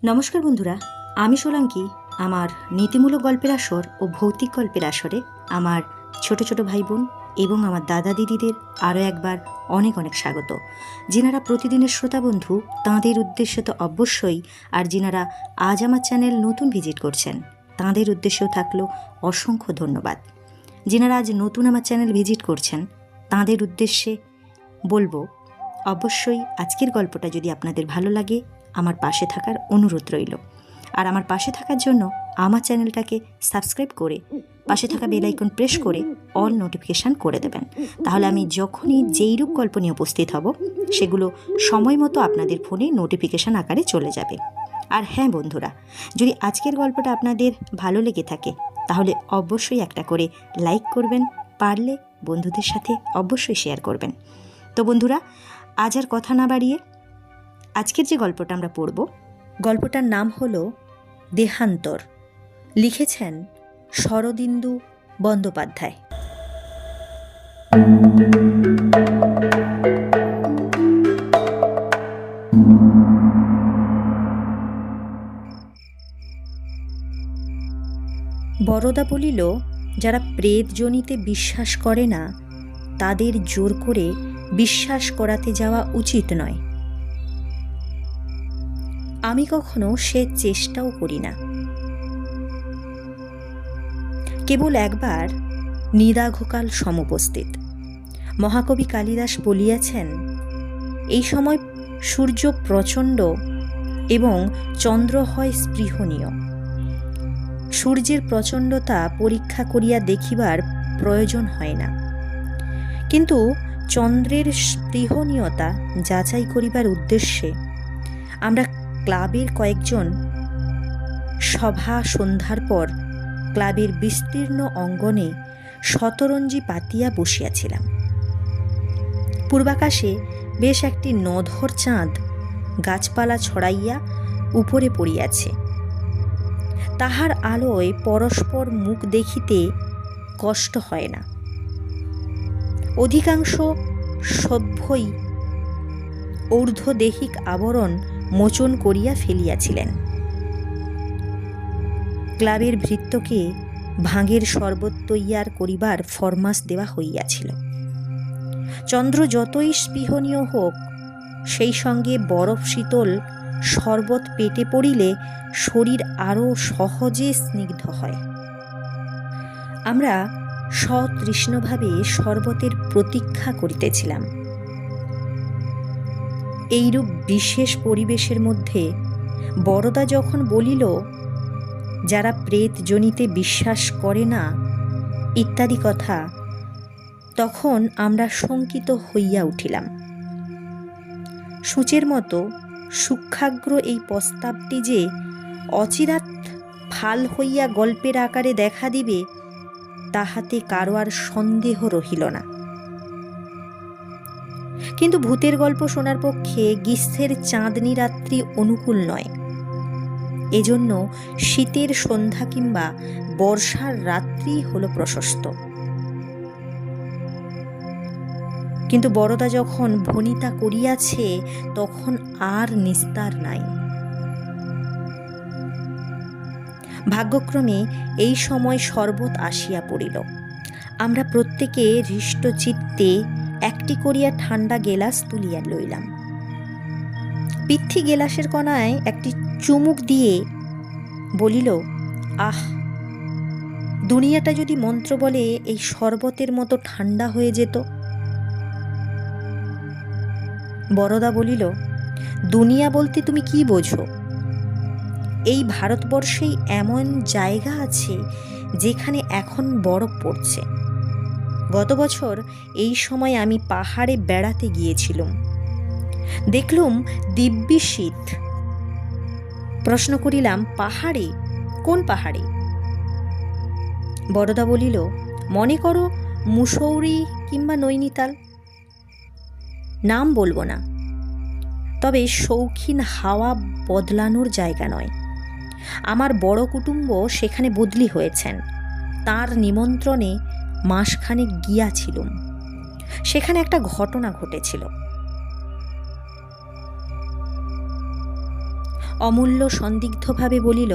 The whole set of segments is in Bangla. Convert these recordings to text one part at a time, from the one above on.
নমস্কার বন্ধুরা, আমি সোলাঙ্কি। আমার নীতিমূলক গল্পের আসর ও ভৌতিক গল্পের আসরে আমার ছোট ছোট ভাই বোন এবং আমার দাদা দিদিদের আরও একবার অনেক অনেক স্বাগত। যিনারা প্রতিদিনের শ্রোতা বন্ধু তাঁদের উদ্দেশ্যে তো অবশ্যই, আর যিনারা আজ আমার চ্যানেল নতুন ভিজিট করছেন তাঁদের উদ্দেশ্যেও থাকলো অসংখ্য ধন্যবাদ। যিনারা আজ নতুন আমার চ্যানেল ভিজিট করছেন তাঁদের উদ্দেশ্যে বলবো, অবশ্যই আজকের গল্পটা যদি আপনাদের ভালো লাগে আমার পাশে থাকার অনুরোধ রইল। আর আমার পাশে থাকার জন্য আমার চ্যানেলটাকে সাবস্ক্রাইব করে পাশে থাকা বেল আইকন প্রেস করে অল নোটিফিকেশান করে দেবেন। তাহলে আমি যখনই যেইরূপ গল্প নিয়ে উপস্থিত হব সেগুলো সময় মতো আপনাদের ফোনে নোটিফিকেশান আকারে চলে যাবে। আর হ্যাঁ বন্ধুরা, যদি আজকের গল্পটা আপনাদের ভালো লেগে থাকে তাহলে অবশ্যই একটা করে লাইক করবেন, পারলে বন্ধুদের সাথে অবশ্যই শেয়ার করবেন। তো বন্ধুরা, আজ আর কথা না বাড়িয়ে আজকের যে গল্পটা আমরা পড়ব, গল্পটার নাম হলো দেহান্তর। লিখেছেন শরদিন্দু বন্দ্যোপাধ্যায়। বরদা বলিল, যারা প্রেতজনিতে বিশ্বাস করে না তাদের জোর করে বিশ্বাস করাতে যাওয়া উচিত নয়। আমি কখনো সে চেষ্টাও করি না। কেবল একবার নিদাঘকাল সমুপস্থিত। মহাকবি কালিদাস বলিয়াছেন, এই সময় সূর্য প্রচণ্ড এবং চন্দ্র হয় স্পৃহণীয়। সূর্যের প্রচণ্ডতা পরীক্ষা করিয়া দেখিবার প্রয়োজন হয় না, কিন্তু চন্দ্রের স্পৃহণীয়তা যাচাই করিবার উদ্দেশ্যে আমরা ক্লাবের কয়েকজন সভা সন্ধ্যার পর ক্লাবের বিস্তীর্ণ অঙ্গনে শতরঞ্জি পাতিয়া বসিয়াছিলাম। পূর্বাকাশে বেশ একটি নধর চাঁদ গাছপালা ছড়াইয়া উপরে পড়িয়াছে। তাহার আলোয় পরস্পর মুখ দেখিতে কষ্ট হয় না। অধিকাংশ সভ্যই ঊর্ধ্বদেহিক আবরণ মোচন করিয়া ফেলিয়াছিলেন। ক্লাবের ভৃত্যকে ভাঙের শরবত তৈয়ার করিবার ফরমাস দেওয়া হইয়াছিল। চন্দ্র যতই স্পৃহণীয় হোক, সেই সঙ্গে বরফ শীতল শরবত পেটে পড়িলে শরীর আরও সহজে স্নিগ্ধ হয়। আমরা সতৃষ্ণভাবে শরবতের প্রতীক্ষা করিতেছিলাম। এইরূপ বিশেষ পরিবেশের মধ্যে বরদা যখন বলিল, যারা প্রেতজনিতে বিশ্বাস করে না ইত্যাদি কথা, তখন আমরা শঙ্কিত হইয়া উঠিলাম। সূচের মতো সূক্ষ্মাগ্র এই প্রস্তাবটি যে অচিরাৎ ফাল হইয়া গল্পের আকারে দেখা দিবে তাহাতে কারো আর সন্দেহ রহিল না। কিন্তু ভূতের গল্প শোনার পক্ষে গ্রীষ্মের চাঁদনি রাত্রি অনুকূল নয়। এজন্য শীতের সন্ধ্যা কিংবা বর্ষার রাত্রি হল প্রশস্ত। কিন্তু বরদা যখন ভনিতা করিয়াছে তখন আর নিস্তার নাই। ভাগ্যক্রমে এই সময় শরবত আসিয়া পড়িল। আমরা প্রত্যেকে হৃষ্টচিত্তে একটি করিয়া ঠান্ডা গেলাস তুলিয়া লইলাম। পিথি গেলাসের কণায় একটি চুমুক দিয়ে বলিল, আহ, দুনিয়াটা যদি মন্ত্র বলে এই শরবতের মতো ঠান্ডা হয়ে যেত। বরদা বলিল, দুনিয়া বলতে তুমি কি বোঝো? এই ভারতবর্ষেই এমন জায়গা আছে যেখানে এখন বরফ পড়ছে। গত বছর এই সময় আমি পাহাড়ে বেড়াতে গিয়েছিলাম, দেখলুম দিব্যি শীত। প্রশ্ন করিলাম, পাহাড়ে? কোন পাহাড়ে? বরদা বলিল, মনে করো মুসৌরি কিংবা নৈনিতাল। নাম বলবো না, তবে শৌখিন হাওয়া বদলানোর জায়গা নয়। আমার বড় কুটুম্ব সেখানে বদলি হয়েছেন। তার নিমন্ত্রণে মাসখানেক গিয়াছিলুম। সেখানে একটা ঘটনা ঘটেছিল। অমূল্য সন্দিগ্ধভাবে বলিল,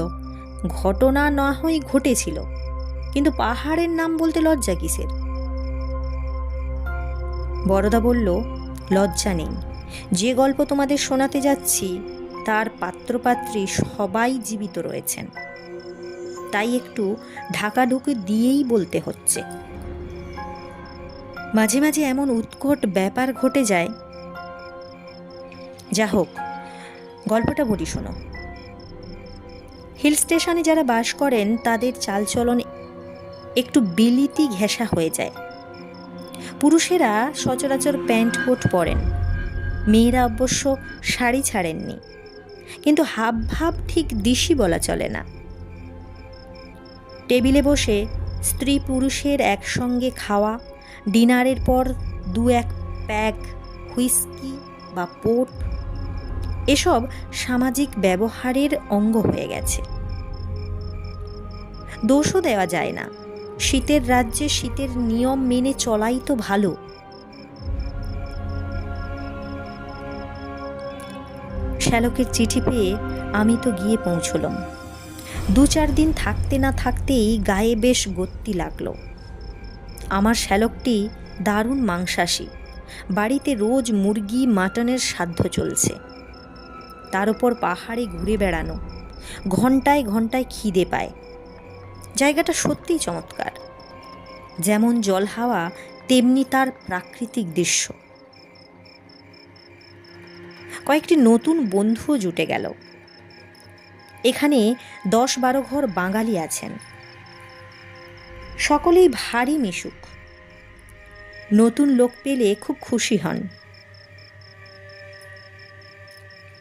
ঘটনা না হয় ঘটেছিল, কিন্তু পাহাড়ের নাম বলতে লজ্জা কিসের? বড়দা বলল, লজ্জা নেই, যে গল্প তোমাদের শোনাতে যাচ্ছি তার পাত্রপাত্রী সবাই জীবিত রয়েছেন, তাই একটু ঢাকাঢুকি দিয়েই বলতে হচ্ছে। মাঝে মাঝে এমন উৎকট ব্যাপার ঘটে যায়। যা হোক, গল্পটা বলি শোনো। হিল স্টেশনে যারা বাস করেন তাদের চালচলন একটু বিলিতি ঘেঁষা হয়ে যায়। পুরুষেরা সচরাচর প্যান্ট কোট পরেন, মেয়েরা অবশ্য শাড়ি ছাড়েননি, কিন্তু হাব ভাব ঠিক দিশি বলা চলে না। টেবিলে বসে স্ত্রী পুরুষের একসঙ্গে খাওয়া, ডিনারের পর 2-1 প্যাক হুইস্কি বা পোর্ট, এসব সামাজিক ব্যবহারের অঙ্গ হয়ে গেছে। দোষও দেওয়া যায় না, শীতের রাজ্যে শীতের নিয়ম মেনে চলাই তো ভালো। শ্যালকের চিঠি পেয়ে আমি তো গিয়ে পৌঁছলাম। 2-4 দিন থাকতে না থাকতেই গায়ে বেশ গত্তি লাগলো। আমার শ্যালকটি দারুণ মাংসাশী, বাড়িতে রোজ মুরগি মাটনের সাধ্য চলছে। তার উপর পাহাড়ে ঘুরে বেড়ানো, ঘন্টায় ঘন্টায় খিদে পায়। জায়গাটা সত্যিই চমৎকার, যেমন জল হাওয়া তেমনি তার প্রাকৃতিক দৃশ্য। কয়েকটি নতুন বন্ধুও জুটে গেল। এখানে 10-12 ঘর বাঙালি আছেন, সকলেই ভারী মিশুক। নতুন লোক পেলে খুব খুশি হন।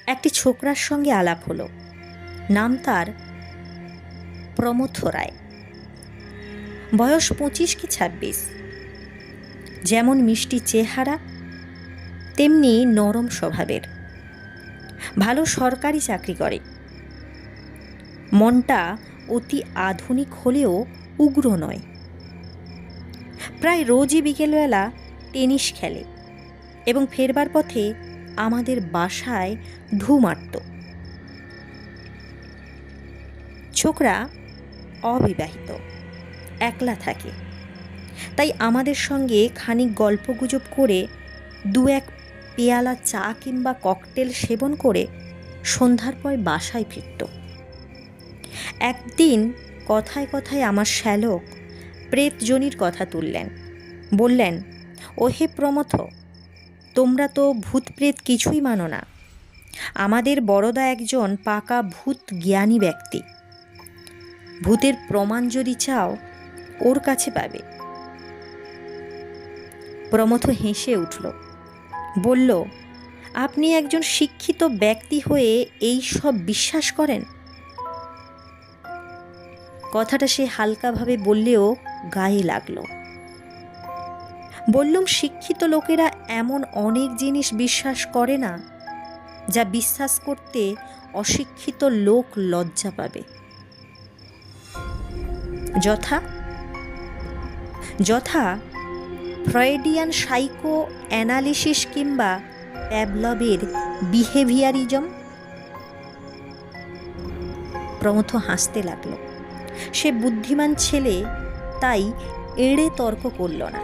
একটি ছোকরার সঙ্গে আলাপ হলো, নাম তার প্রমথ রায়, বয়স 25 কি 26। যেমন মিষ্টি চেহারা তেমনি নরম স্বভাবের, ভালো সরকারি চাকরি করে। মনটা অতি আধুনিক হলেও উগ্র নয়। প্রায় রোজই বিকেলবেলা টেনিস খেলে এবং ফেরবার পথে আমাদের বাসায় ঢু মারত। ছোকরা অবিবাহিত, একলা থাকে, তাই আমাদের সঙ্গে খানিক গল্পগুজব করে 2-1 পেয়ালা চা কিংবা ককটেল সেবন করে সন্ধ্যার পর বাসায় ফিরত। একদিন কথায় কথায় আমার শ্যালক প্রেতজনির কথা তুললেন। বললেন, ওহে প্রমথ, তোমরা তো ভূত প্রেত কিছুই মানো না। আমাদের বড়দা একজন পাকা ভূত জ্ঞানী ব্যক্তি, ভূতের প্রমাণ যদি চাও ওর কাছে পাবে। প্রমথ হেসে উঠল, বলল, আপনি একজন শিক্ষিত ব্যক্তি হয়ে এই সব বিশ্বাস করেন? কথাটা সে হালকাভাবে বললেও গায়ে লাগলো। বললুম, শিক্ষিত লোকেরা এমন অনেক জিনিস বিশ্বাস করে না যা বিশ্বাস করতে অশিক্ষিত লোক লজ্জা পাবে। যথা যথা ফ্রয়েডিয়ান সাইকো অ্যানালিসিস কিংবা প্যাভলভের বিহেভিয়ারিজম। প্রমথ হাসতে লাগলো। সে বুদ্ধিমান ছেলে, তাই এড়ে তর্ক করল না।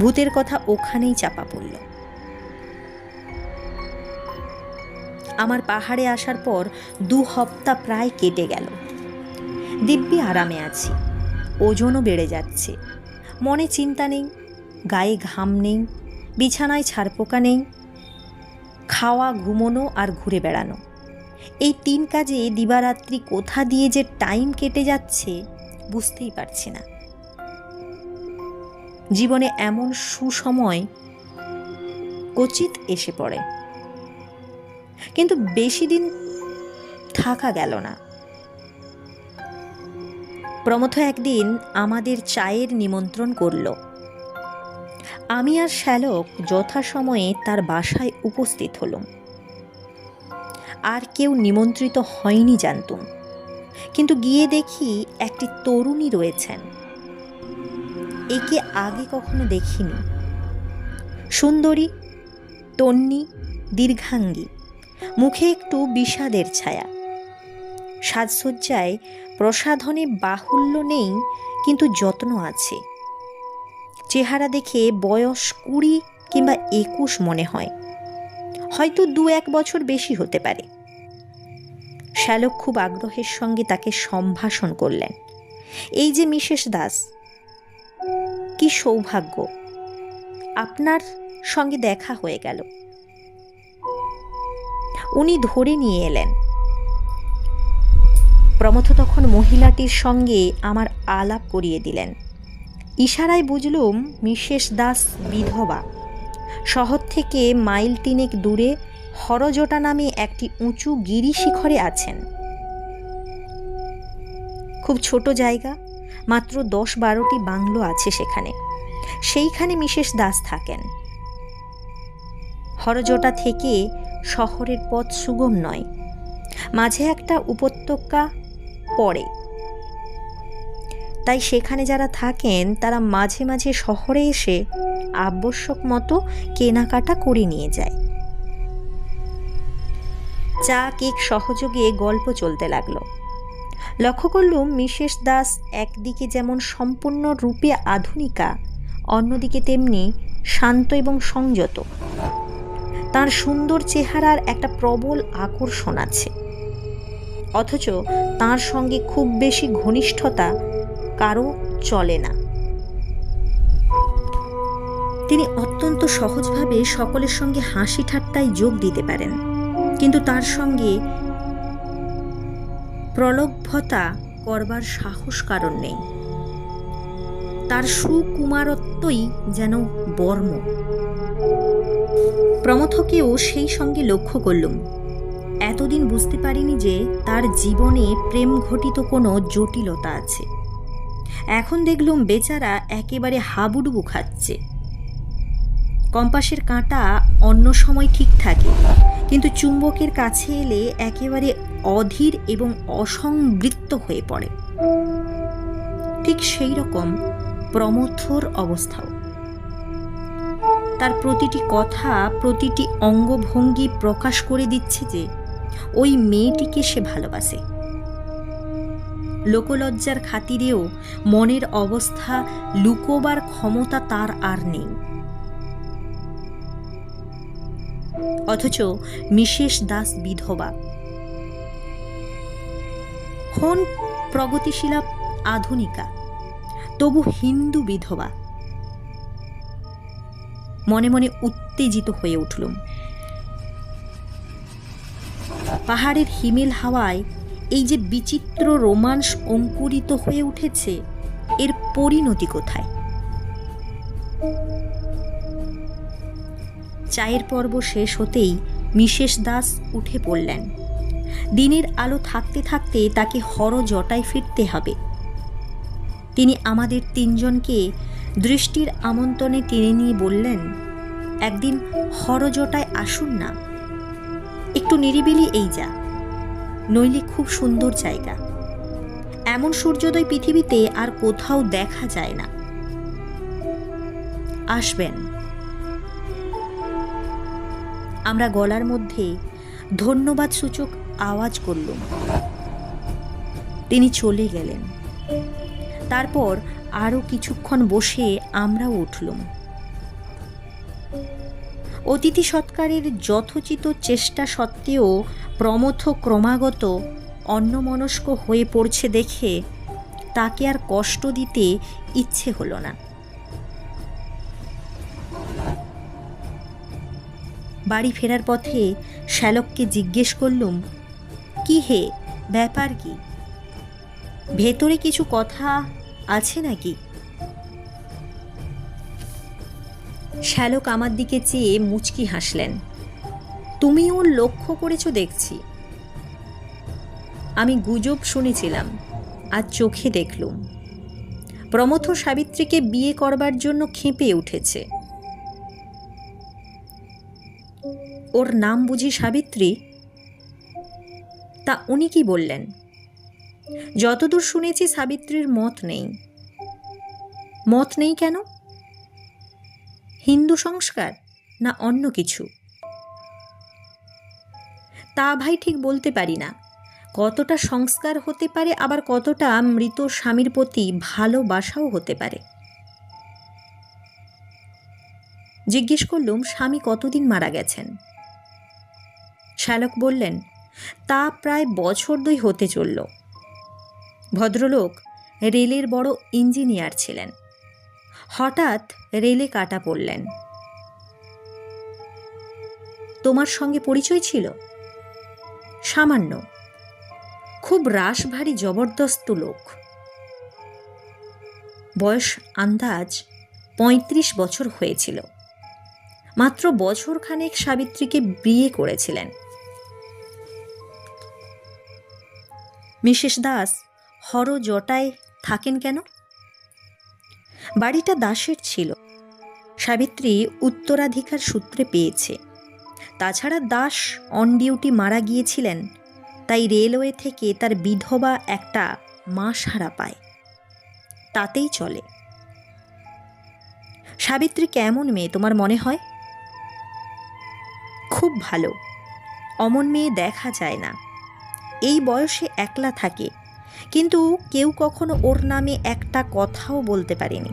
ভূতের কথা ওখানেই চাপা পড়ল। আমার পাহাড়ে আসার পর 2 সপ্তাহ প্রায় কেটে গেল। দিব্যি আরামে আছি, ওজনও বেড়ে যাচ্ছে। মনে চিন্তা নেই, গায়ে ঘাম নেই, বিছানায় ছারপোকা নেই। খাওয়া, ঘুমোনো আর ঘুরে বেড়ানো, এই 3 কাজে দিবারাত্রি কোথা দিয়ে যে টাইম কেটে যাচ্ছে বুঝতেই পারছি না। জীবনে এমন সুসময় কচিত এসে পড়ে, কিন্তু বেশি দিন থাকা গেল না। প্রমথ একদিন আমাদের চায়ের নিমন্ত্রণ করল। আমি আর শ্যালক যথাসময়ে তার বাসায় উপস্থিত হলাম। আর কেউ নিমন্ত্রিত হয়নি জানতুম, কিন্তু গিয়ে দেখি একটি তরুণী রয়েছেন। একে আগে কখনো দেখিনি। সুন্দরী, তন্বী, দীর্ঘাঙ্গী, মুখে একটু বিষাদের ছায়া। সাজসজ্জায় প্রসাধনে বাহুল্য নেই, কিন্তু যত্ন আছে। চেহারা দেখে বয়স 20 কিংবা 21 মনে হয়, হয়তো 2-1 বছর বেশি হতে পারে। শ্যালক খুব আগ্রহের সঙ্গে তাকে সম্ভাষণ করলেন। এই যে মিসেস দাস, কি সৌভাগ্য, আপনার সঙ্গে দেখা হয়ে গেল। উনি ধরে নিয়ে এলেন। প্রমথ তখন মহিলাটির সঙ্গে আমার আলাপ করিয়ে দিলেন। ইশারায় বুঝলুম মিসেস দাস বিধবা। শহর থেকে মাইল 3 দূরে হরজটা নামে একটি উঁচু গিরিশিখরে আছেন। খুব ছোট জায়গা, মাত্র 10-12টি বাংলো আছে সেখানে। সেইখানে মিসেস দাস থাকেন। হরজটা থেকে শহরের পথ সুগম নয়, মাঝে একটা উপত্যকা পড়ে। তাই সেখানে যারা থাকেন তারা মাঝে মাঝে শহরে এসে আবশ্যক মতো কেনাকাটা করে নিয়ে যায়। চা কেক সহযোগে গল্প চলতে লাগলো। লক্ষ্য করলুম মিসেস দাস একদিকে যেমন সম্পূর্ণ রূপে আধুনিকা, অন্যদিকে তেমনি শান্ত এবং সংযত। তার সুন্দর চেহারার একটা প্রবল আকর্ষণ আছে, অথচ তার সঙ্গে খুব বেশি ঘনিষ্ঠতা কারো চলে না। তিনি অত্যন্ত সহজভাবে সকলের সঙ্গে হাসি ঠাট্টায় যোগ দিতে পারেন, কিন্তু তার সঙ্গে প্রলোভতা করবার সাহস কারণ নেই। তার সুকুমারত্বই যেন বর্ম। প্রমথকেও সেই সঙ্গে লক্ষ্য করলুম। এতদিন বুঝতে পারিনি যে তার জীবনে প্রেম ঘটিত কোনো জটিলতা আছে। এখন দেখলুম বেচারা একেবারে হাবুডুবু খাচ্ছে। কম্পাসের কাঁটা অন্য সময় ঠিক থাকে, কিন্তু চুম্বকের কাছে এলে একেবারে অধীর এবং অসংবৃত্ত হয়ে পড়ে। ঠিক সেই রকম প্রমথর অবস্থাও। তার প্রতিটি কথা, প্রতিটি অঙ্গভঙ্গি প্রকাশ করে দিচ্ছে যে ওই মেয়েটিকে সে ভালোবাসে। লোকলজ্জার খাতিরেও মনের অবস্থা লুকোবার ক্ষমতা তার আর নেই। অথচ মিসেস দাস বিধবা, হন প্রগতিশীলা আধুনিকা, তবু হিন্দু বিধবা। মনে মনে উত্তেজিত হয়ে উঠলুম। পাহাড়ের হিমেল হাওয়ায় এই যে বিচিত্র রোমান্স অঙ্কুরিত হয়ে উঠেছে, এর পরিণতি কোথায়? চায়ের পর্ব শেষ হতেই মিসেস দাস উঠে পড়লেন। দিনের আলো থাকতে থাকতে তাকে হরজটায় ফিরতে হবে। তিনি আমাদের 3 জনকে দৃষ্টির আমন্ত্রণে টেনে নিয়ে বললেন, একদিন হরজটায় আসুন না, একটু নিরিবিলি এই যা, নইলে খুব সুন্দর জায়গা। এমন সূর্যোদয় পৃথিবীতে আর কোথাও দেখা যায় না। আসবেন। আমরা গলার মধ্যে ধন্যবাদ সূচক আওয়াজ করলুম। তিনি চলে গেলেন। তারপর আরও কিছুক্ষণ বসে আমরাও উঠলুম। অতিথি সৎকারের যথোচিত চেষ্টা সত্ত্বেও প্রমথ ক্রমাগত অন্যমনস্ক হয়ে পড়ছে দেখে তাকে আর কষ্ট দিতে ইচ্ছে হলো না। বাড়ি ফেরার পথে শ্যালককে জিজ্ঞেস করলুম, কি হে, ব্যাপার কি? ভেতরে কিছু কথা আছে নাকি? শ্যালক আমার দিকে চেয়ে মুচকি হাসলেন। তুমি ওর লক্ষ্য করেছ দেখছি। আমি গুজব শুনেছিলাম, আজ চোখে দেখলুম। প্রমথ সাবিত্রীকে বিয়ে করবার জন্য খেপে উঠেছে। ওর নাম বুঝি সাবিত্রী? তা উনি কি বললেন? যতদূর শুনেছি সাবিত্রীর মত নেই। মত নেই কেন? হিন্দু সংস্কার না অন্য কিছু? তা ভাই ঠিক বলতে পারি না। কতটা সংস্কার হতে পারে, আবার কতটা মৃত স্বামীর প্রতি ভালোবাসাও হতে পারে। জিজ্ঞেস করলুম, স্বামী কতদিন মারা গেছেন? শ্যালক বললেন, তা প্রায় বছর 2 হতে চলল। ভদ্রলোক রেলের বড় ইঞ্জিনিয়ার ছিলেন। হঠাৎ রেলে কাটা পড়লেন। তোমার সঙ্গে পরিচয় ছিল? সামান্য। খুব রাশভারী জবরদস্ত লোক। বয়স আন্দাজ 35 বছর হয়েছিল। মাত্র বছরখানেক সাবিত্রীকে বিয়ে করেছিলেন। মিসেস দাস হরজটায় থাকেন কেন? বাড়িটা দাসের ছিল, সাবিত্রী উত্তরাধিকার সূত্রে পেয়েছে। তাছাড়া দাস অন ডিউটি মারা গিয়েছিলেন, তাই রেলওয়ে থেকে তার বিধবা একটা মাসহারা পায়, তাতেই চলে। সাবিত্রী কেমন মেয়ে তোমার মনে হয়? খুব ভালো। অমন মেয়ে দেখা যায় না। এই বয়সে একলা থাকে, কিন্তু কেউ কখনো ওর নামে একটা কথাও বলতে পারেনি।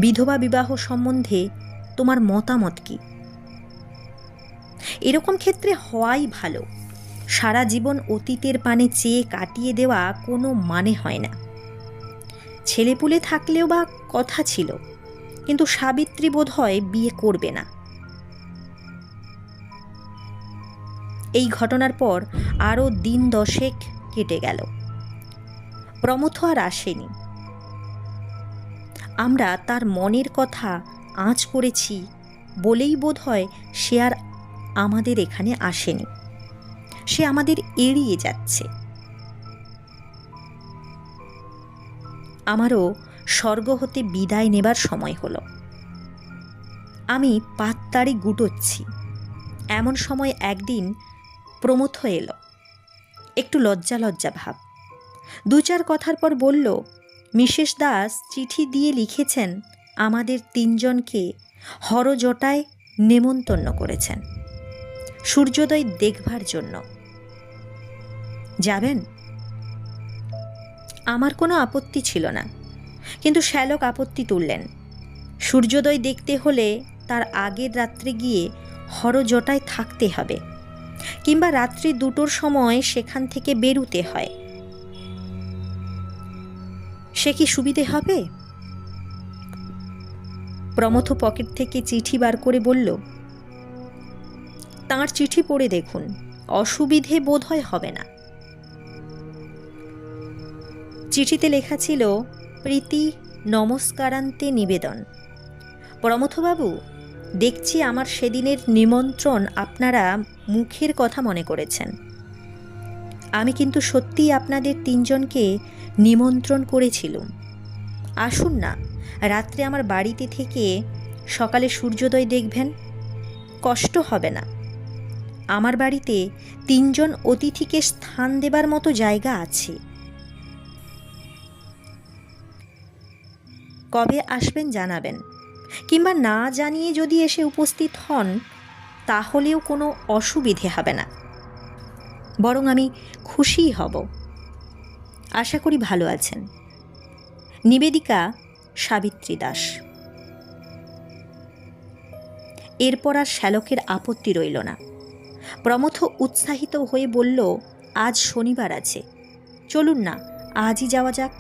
বিধবা বিবাহ সম্বন্ধে তোমার মতামত কি? এরকম ক্ষেত্রে হওয়াই ভালো। সারা জীবন অতীতের পানে চেয়ে কাটিয়ে দেওয়া কোনো মানে হয় না। ছেলেপুলে থাকলেও বা কথা ছিল, কিন্তু সাবিত্রী বোধহয় বিয়ে করবে না। এই ঘটনার পর আরও দিন 10 কেটে গেল। প্রমথ আর আসেনি। আমরা তার মনের কথা আঁচ করেছি বলেই বোধহয় সে আর আমাদের এখানে আসেনি। সে আমাদের এড়িয়ে যাচ্ছে। আমারও স্বর্গ হতে বিদায় নেবার সময় হলো। আমি পাততাড়ি গুটোচ্ছি, এমন সময় একদিন প্রমথ এলো। একটু লজ্জা লজ্জা ভাব। 2-4 কথার পর বলল, মিসেস দাস চিঠি দিয়ে লিখেছেন আমাদের 3 জনকে হরজটায় নেমন্তন্ন করেছেন সূর্যোদয় দেখবার জন্য। যাবেন? আমার কোনো আপত্তি ছিল না, কিন্তু শ্যালক আপত্তি তুললেন। সূর্যোদয় দেখতে হলে তার আগের রাত্রে গিয়ে হরজটায় থাকতে হবে, কিংবা রাত্রি 2টোর সময় সেখান থেকে বেরুতে হয়। সে কি সুবিধে হবে? প্রমথ পকেট থেকে চিঠি বার করে বলল, তাঁর চিঠি পড়ে দেখুন, অসুবিধে বোধহয় হবে না। চিঠিতে লেখা ছিল, প্রীতি নমস্কারান্তে নিবেদন। প্রমথবাবু, দেখছি আমার সেদিনের নিমন্ত্রণ আপনারা মুখের কথা মনে করেছেন। আমি কিন্তু সত্যিই আপনাদের 3 জনকে নিমন্ত্রণ করেছিলুম। আসুন না, রাত্রে আমার বাড়িতে থেকে সকালে সূর্যোদয় দেখবেন। কষ্ট হবে না। আমার বাড়িতে 3 জন অতিথিকে স্থান দেবার মতো জায়গা আছে। কবে আসবেন জানাবেন, কিংবা না জানিয়ে যদি এসে উপস্থিত হন তাহলেও কোনো অসুবিধে হবে না। বরং আমি খুশিই হব। আশা করি ভালো আছেন। নিবেদিকা, সাবিত্রী দাস। এরপর আর শ্যালকের আপত্তি রইল না। প্রমথ উৎসাহিত হয়ে বলল, আজ শনিবার আছে, চলুন না আজই যাওয়া যাক।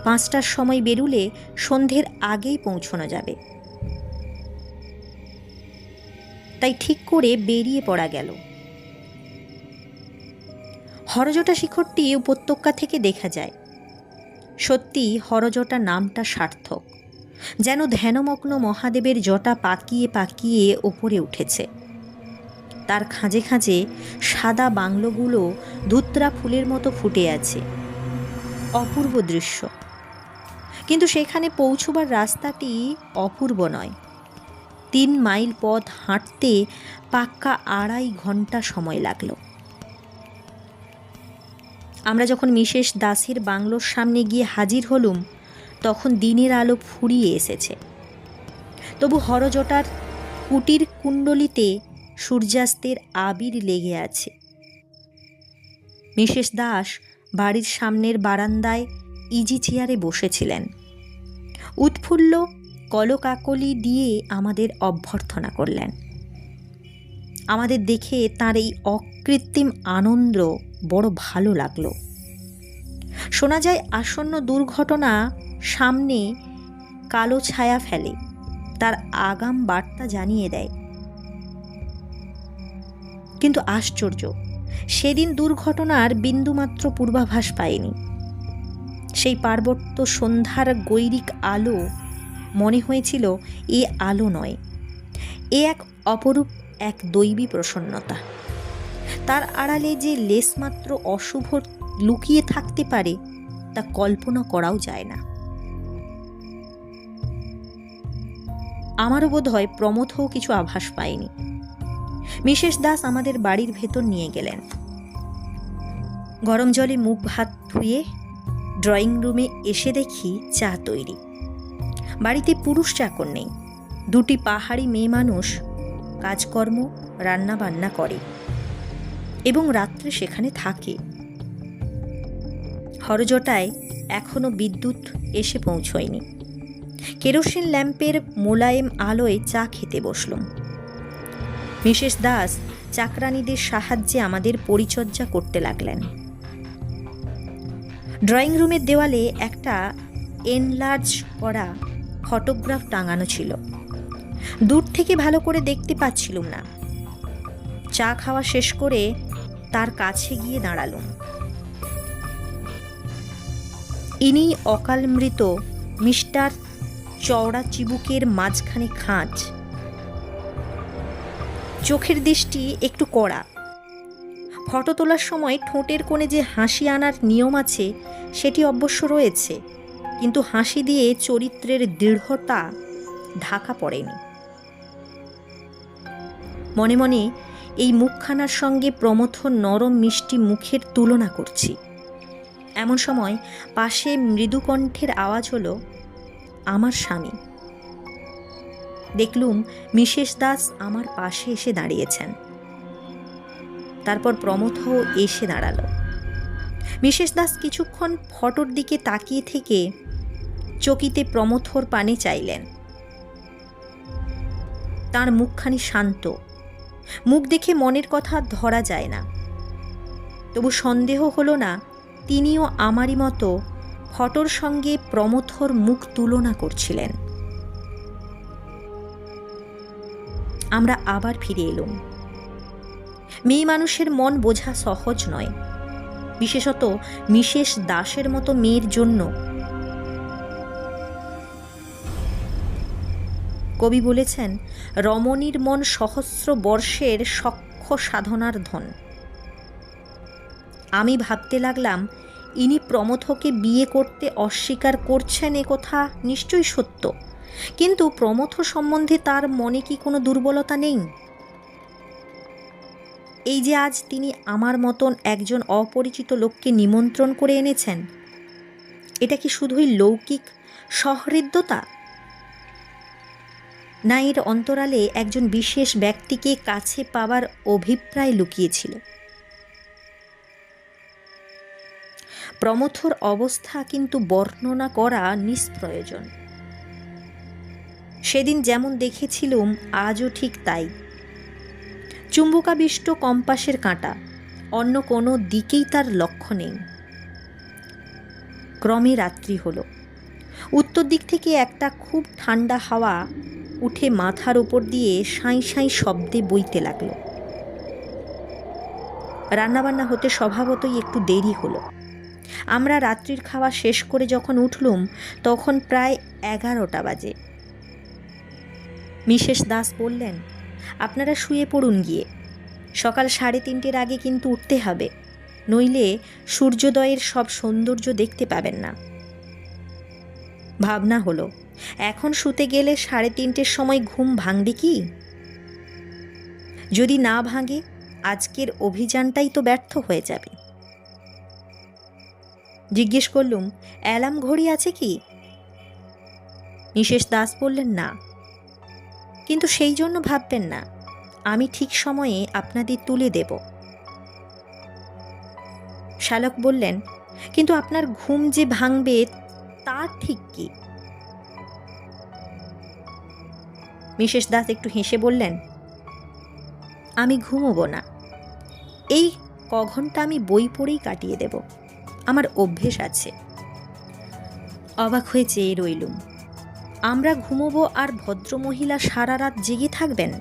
5টার সময় বেরুলে সন্ধ্যের আগেই পৌঁছানো যাবে। তাই ঠিক করে বেরিয়ে পড়া গেল। হরজটা শিখরটি উপত্যকা থেকে দেখা যায়। সত্যি হরজটা নামটা সার্থক, যেন ধ্যানমগ্ন মহাদেবের জটা পাকিয়ে পাকিয়ে ওপরে উঠেছে। তার খাঁজে খাঁজে সাদা বাংলোগুলো ধুতরা ফুলের মতো ফুটে আছে। অপূর্ব দৃশ্য। কিন্তু সেখানে পৌঁছবার রাস্তাটি অপূর্ব নয়। 3 মাইল পথ হাঁটতে পাক্কা 2.5 ঘন্টা সময় লাগলো। আমরা যখন মিসেস দাসের বাংলোর সামনে গিয়ে হাজির হলুম, তখন দিনের আলো ফুরিয়ে এসেছে। তবু হরজটার কুটির কুণ্ডলিতে সূর্যাস্তের আবির লেগে আছে। মিসেস দাস বাড়ির সামনের বারান্দায় ইজি চেয়ারে বসেছিলেন। উৎফুল্ল কলকাকলি দিয়ে আমাদের অভ্যর্থনা করলেন। আমাদের দেখে তার এই অকৃত্রিম আনন্দ বড় ভালো লাগলো। শোনা যায় আসন্ন দুর্ঘটনা সামনে কালো ছায়া ফেলে, তার আগাম বার্তা জানিয়ে দেয়। কিন্তু আশ্চর্য, সেদিন দুর্ঘটনার বিন্দুমাত্র পূর্বাভাস পায়নি। সেই পার্বত্য সন্ধ্যার গৈরিক আলো মনে হয়েছিল এ আলো নয়, এ এক অপরূপ এক দৈবী প্রসন্নতা। তার আড়ালে যে লেশমাত্র অশুভ লুকিয়ে থাকতে পারে তা কল্পনা করাও যায় না। আমারও বোধ হয় প্রমথও কিছু আভাস পায়নি। মিসেস দাস আমাদের বাড়ির ভেতর নিয়ে গেলেন। গরম জলে মুখ হাত ধুয়ে ড্রয়িং রুমে এসে দেখি চা তৈরি। বাড়িতে পুরুষ চাকর নেই, দুটি পাহাড়ি মেয়ে মানুষ কাজকর্ম রান্না বান্না করে এবং রাত্রে সেখানে থাকে। হরজটায় এখনো বিদ্যুৎ এসে পৌঁছয়নি। কেরোসিন ল্যাম্পের মোলায়েম আলোয় চা খেতে বসলুম। মিসেস দাস চাকরানীদের সাহায্যে আমাদের পরিচর্যা করতে লাগলেন। ড্রয়িং রুমের দেওয়ালে একটা এনলার্জ করা ফটোগ্রাফ টাঙানো ছিল। দূর থেকে ভালো করে দেখতে পাচ্ছিলুম না। চা খাওয়া শেষ করে তার কাছে গিয়ে দাঁড়ালুম। ইনি অকাল মৃত মিস্টার চওড়া চিবুকের মাঝখানে খাঁজ, চোখের দৃষ্টি একটু কড়া। ফটো তোলার সময় ঠোঁটের কোণে যে হাসি আনার নিয়ম আছে সেটি অবশ্য রয়েছে, কিন্তু হাসি দিয়ে চরিত্রের দৃঢ়তা ঢাকা পড়েনি। মনে মনে এই মুখখানার সঙ্গে প্রমথ নরম মিষ্টি মুখের তুলনা করছি। এমন সময় পাশে মৃদু কণ্ঠের আওয়াজ হলো, আমার স্বামী। দেখলুম মিসেস দাস আমার পাশে এসে দাঁড়িয়েছেন। তারপর প্রমথ এসে দাঁড়ালো। মিসেস দাস কিছুক্ষণ ফটোর দিকে তাকিয়ে থেকে চকিতে প্রমথর পানে চাইলেন। তার মুখখানি শান্ত, মুখ দেখে মনের কথা ধরা যায় না। তবু সন্দেহ হলো না তিনিও আমারই মতো ফটোর সঙ্গে প্রমথর মুখ তুলনা করছিলেন। আমরা আবার ফিরে এলুম। মেয়ে মানুষের মন বোঝা সহজ নয়, বিশেষত মিসেস দাসের মতো মেয়ের জন্য। কবি বলেছেন, রমণীর মন সহস্র বর্ষের সখ্য সাধনার ধন। আমি ভাবতে লাগলাম, ইনি প্রমথকে বিয়ে করতে অস্বীকার করছেন এ কথা নিশ্চয়ই সত্য, কিন্তু প্রমথ সম্বন্ধে তার মনে কি কোনো দুর্বলতা নেই? এই যে আজ তিনি আমার মতন একজন অপরিচিত লোককে নিমন্ত্রণ করে এনেছেন, এটা কি শুধুই লৌকিক সহৃদ্যতা, না এর অন্তরালে একজন বিশেষ ব্যক্তিকে কাছে পাওয়ার অভিপ্রায় লুকিয়েছিল? প্রমথর অবস্থা কিন্তু বর্ণনা করা নিষ্প্রয়োজন। সেদিন যেমন দেখেছিলুম আজও ঠিক তাই। চুম্বকাবিষ্ট কম্পাসের কাঁটা, অন্য কোনো দিকেই তার লক্ষ্য নেই। ক্রমে রাত্রি হলো। উত্তর দিক থেকে একটা খুব ঠান্ডা হাওয়া উঠে মাথার উপর দিয়ে সাঁই সাঁই শব্দে বইতে লাগলো। রান্নাবান্না হতে স্বভাবতই একটু দেরি হলো। আমরা রাত্রির খাওয়া শেষ করে যখন উঠলুম তখন প্রায় 11টা বাজে। মিসেস দাস বললেন, আপনারা শুয়ে পড়ুন গিয়ে, সকাল 3:30-এর আগে কিন্তু উঠতে হবে, নইলে সূর্যোদয়ের সব সৌন্দর্য দেখতে পাবেন না। ভাবনা হলো, এখন শুতে গেলে 3:30-এর সময় ঘুম ভাঙবে কি? যদি না ভাঙে, আজকের অভিযানটাই তো ব্যর্থ হয়ে যাবে। জিজ্ঞেস করলুম, অ্যালার্ম ঘড়ি আছে কি? মিসেস দাস বললেন, না। কিন্তু সেই জন্য ভাববেন না, আমি ঠিক সময়ে আপনাদের তুলে দেব। শ্যালক বললেন, কিন্তু আপনার ঘুম যে ভাঙবে তার ঠিক কি? মিসেস দাস একটু হেসে বললেন, আমি ঘুমোবো না। এই ঘন্টা আমি বই পড়েই কাটিয়ে দেব, আমার অভ্যেস আছে। অবাক হয়ে চেয়ে রইলুম। আমরা ঘুমোবো আর ভদ্রমহিলা সারা রাত জেগে থাকবেন?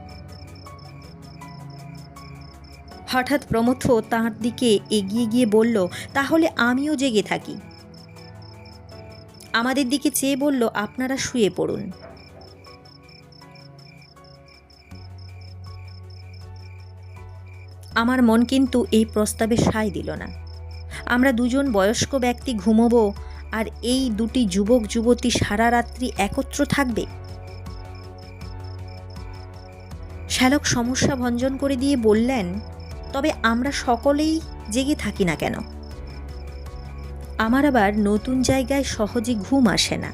হঠাৎ প্রমথ তাঁর দিকে এগিয়ে গিয়ে বলল, তাহলে আমিও জেগে থাকি। আমাদের দিকে চেয়ে বলল, আপনারা শুয়ে পড়ুন। আমার মন কিন্তু এই প্রস্তাবে সায় দিল না। আমরা দুজন বয়স্ক ব্যক্তি ঘুমোবো আর এই দুটি যুবক যুবতী সারা রাত্রি একত্র থাকবে? শ্যালক সমস্যা ভঞ্জন করে দিয়ে বললেন, তবে আমরা সকলেই জেগে থাকি না কেন? আমার আবার নতুন জায়গায় সহজে ঘুম আসে না।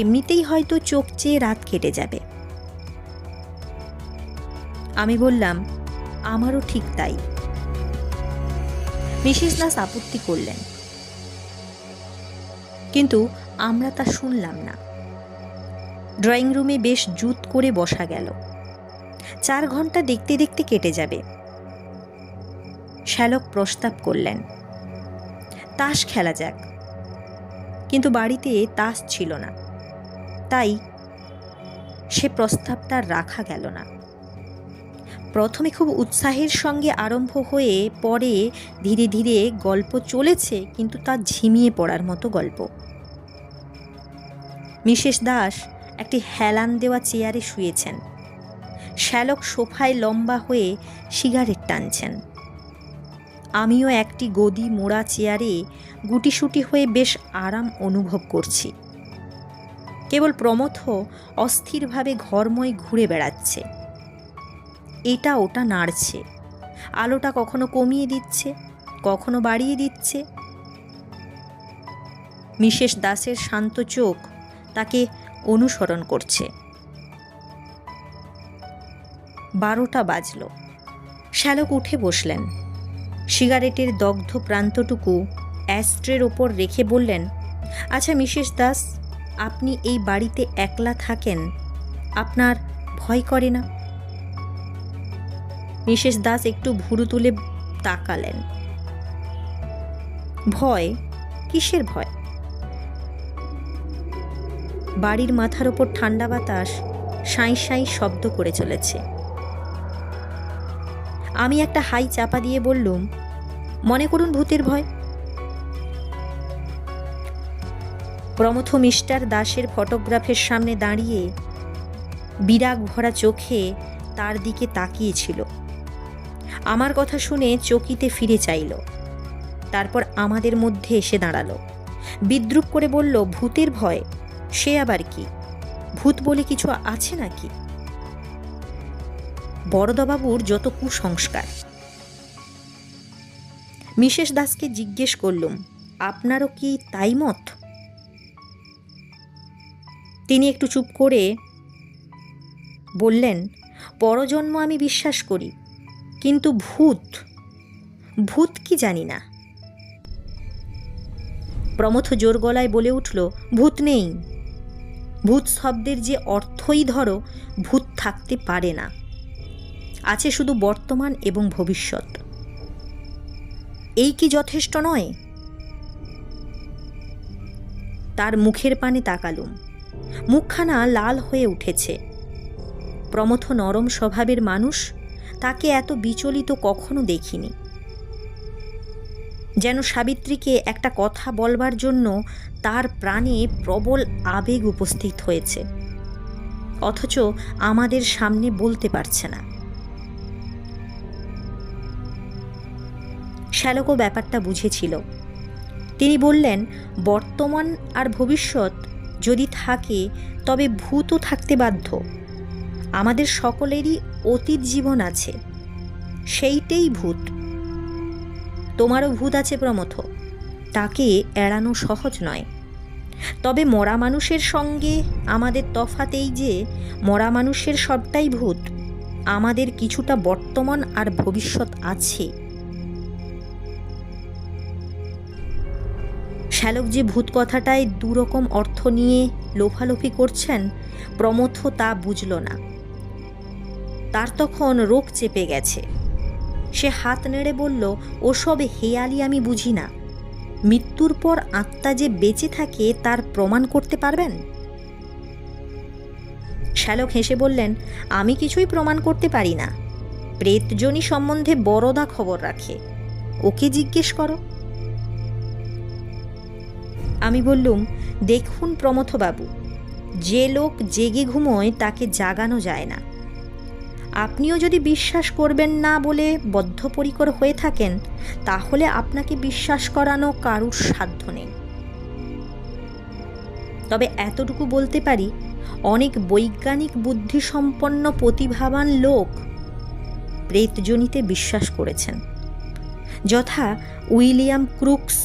এমনিতেই হয়তো চোখ চেয়ে রাত কেটে যাবে। আমি বললাম, আমারও ঠিক তাই। মিসেস দাস আপত্তি করলেন, কিন্তু আমরা তা শুনলাম না। ড্রয়িং রুমে বেশ জুত করে বসা গেল। 4 ঘন্টা দেখতে দেখতে কেটে যাবে। শ্যালক প্রস্তাব করলেন, তাস খেলা যাক। কিন্তু বাড়িতে তাস ছিল না, তাই সে প্রস্তাবটা রাখা গেল না। প্রথমে খুব উৎসাহের সঙ্গে আরম্ভ হয়ে পরে ধীরে ধীরে গল্প চলেছে, কিন্তু তা ঝিমিয়ে পড়ার মতো গল্প। মিসেস দাস একটি হেলান দেওয়া চেয়ারে শুয়েছেন। শ্যালক সোফায় লম্বা হয়ে সিগারেট টানছেন। আমিও একটি গদি মোড়া চেয়ারে গুটিসুটি হয়ে বেশ আরাম অনুভব করছি। কেবল প্রমথ অস্থিরভাবে ঘরময় ঘুরে বেড়াচ্ছে। এটা ওটা নাড়ছে, আলোটা কখনো কমিয়ে দিচ্ছে, কখনো বাড়িয়ে দিচ্ছে। মিসেস দাসের শান্ত চোখ তাকে অনুসরণ করছে। 12টা বাজল। শ্যালক উঠে বসলেন। সিগারেটের দগ্ধ প্রান্তটুকু অ্যাস্ট্রের ওপর রেখে বললেন, আচ্ছা মিসেস দাস, আপনি এই বাড়িতে একলা থাকেন, আপনার ভয় করে না? মিসেস দাস একটু ভুরু তুলে তাকালেন। ভয়? কিসের ভয়? বাড়ির মাথার ওপর ঠান্ডা বাতাস সাঁই সাঁই শব্দ করে চলেছে। আমি একটা হাই চাপা দিয়ে বললুম, মনে করুন ভূতের ভয়। প্রমথ মিস্টার দাসের ফটোগ্রাফের সামনে দাঁড়িয়ে বিরাগ ভরা চোখে তার দিকে তাকিয়েছিল। আমার কথা শুনে চকিতে ফিরে চাইল। তারপর আমাদের মধ্যে এসে দাঁড়ালো। বিদ্রূপ করে বলল, ভূতের ভয়? সে আবার কি? ভূত বলে কিছু আছে নাকি? বরদাবাবুর যত কুসংস্কার। মিসেস দাসকে জিজ্ঞেস করলুম, আপনারও কি তাই মত? তিনি একটু চুপ করে বললেন, পরজন্ম আমি বিশ্বাস করি, কিন্তু ভূত ভূত কি জানি না। প্রমথ জোর গলায় বলে উঠল, ভূত নেই। ভূত শব্দের যে অর্থই ধরো, ভূত থাকতে পারে না। আছে শুধু বর্তমান এবং ভবিষ্যৎ। এই কি যথেষ্ট নয়? তার মুখের পানে তাকালুম। মুখখানা লাল হয়ে উঠেছে। প্রমথ নরম স্বভাবের মানুষ, তাকে এত বিচলিত কখনো দেখিনি। যেন সাবিত্রীকে একটা কথা বলবার জন্য তার প্রাণে প্রবল আবেগ উপস্থিত হয়েছে, অথচ আমাদের সামনে বলতে পারছে না। শ্যালকও ব্যাপারটা বুঝেছিল। তিনি বললেন, বর্তমান আর ভবিষ্যৎ যদি থাকে তবে ভূতও থাকতে বাধ্য। আমাদের সকলেরই অতীত জীবন আছে, সেইটাই ভূত। তোমারও ভূত আছে প্রমথ, তাকে এড়ানো সহজ নয়। তবে মরা মানুষের সঙ্গে আমাদের তফাৎ এই যে, মরা মানুষের সবটাই ভূত, আমাদের কিছুটা বর্তমান আর ভবিষ্যৎ আছে। শ্যালক যে ভূত কথাটায় দুরকম অর্থ নিয়ে লোফালোফি করছেন, প্রমথ তা বুঝল না। তার তখন রোগ চেপে গেছে। সে হাত নেড়ে বলল, ওসব হেয়ালি আমি বুঝি না। মৃত্যুর পর আত্মা যে বেঁচে থাকে তার প্রমাণ করতে পারবেন? শ্যালক হেসে বললেন, আমি কিছুই প্রমাণ করতে পারি না। প্রেতজনী সম্বন্ধে বড়দা খবর রাখে, ওকে জিজ্ঞেস করো। আমি বললুম, দেখুন প্রমথবাবু, যে লোক জেগে ঘুমোয় তাকে জাগানো যায় না। আপনিও যদি বিশ্বাস করবেন না বলে বদ্ধপরিকর হয়ে থাকেন, তাহলে আপনাকে বিশ্বাস করানো কারুর সাধ্য নেই। তবে এতটুকু বলতে পারি, অনেক বৈজ্ঞানিক বুদ্ধিসম্পন্ন প্রতিভাবান লোক প্রেতজনিতে বিশ্বাস করেছেন, যথা William Crookes,